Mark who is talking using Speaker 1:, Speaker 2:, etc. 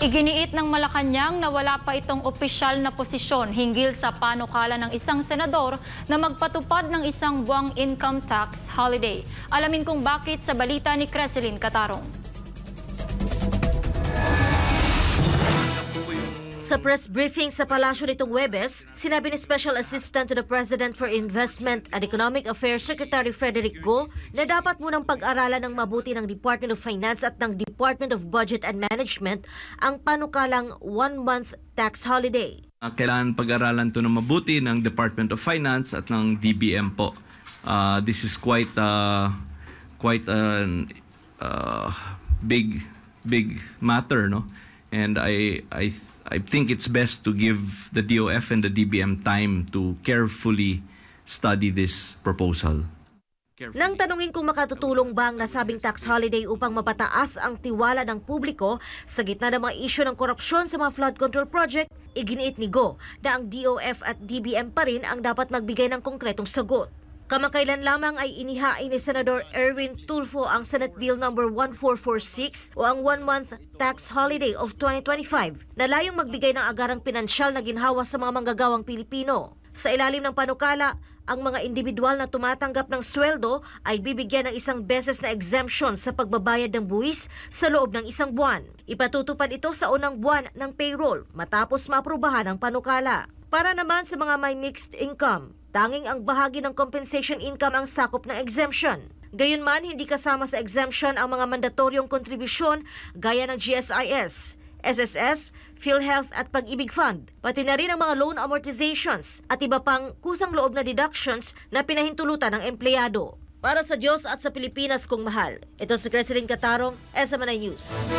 Speaker 1: Iginiit ng Malacanang na wala pa itong opisyal na posisyon hinggil sa panukala ng isang senador na magpatupad ng isang buwang income tax holiday. Alamin kung bakit sa balita ni Creseline Catarong.
Speaker 2: Sa press briefing sa palasyo nitong Huwebes, sinabi ni Special Assistant to the President for Investment and Economic Affairs Secretary Frederick Go na dapat munang pag-aralan ng mabuti ng Department of Finance at ng Department of Budget and Management ang panukalang one-month tax holiday.
Speaker 3: Kailangan pag-aralan ito ng mabuti ng Department of Finance at ng DBM po. This is quite a big matter, no? And I think it's best to give the DOF and the DBM time to carefully study this proposal.
Speaker 2: Nang tanungin kung makatutulong ba ang nasabing tax holiday upang mapataas ang tiwala ng publiko sa gitna ng mga isyu ng korupsyon sa mga flood control project, iginiit ni Go na ang DOF at DBM pa rin ang dapat magbigay ng konkretong sagot. Kamakailan lamang ay inihain ni Senador Erwin Tulfo ang Senate Bill No. 1446 o ang one-month tax holiday of 2025 na layong magbigay ng agarang pinansyal na ginhawa sa mga manggagawang Pilipino. Sa ilalim ng panukala, ang mga individual na tumatanggap ng sweldo ay bibigyan ng isang beses na exemption sa pagbabayad ng buwis sa loob ng isang buwan. Ipatutupad ito sa unang buwan ng payroll matapos maaprubahan ang panukala. Para naman sa mga may mixed income, tanging ang bahagi ng compensation income ang sakop ng exemption. Gayunman, hindi kasama sa exemption ang mga mandatoryong kontribusyon gaya ng GSIS, SSS, PhilHealth at Pag-ibig Fund, pati na rin ang mga loan amortizations at iba pang kusang loob na deductions na pinahintulutan ng empleyado. Para sa Diyos at sa Pilipinas kong mahal, ito si Creseline Catarong, SMNI News.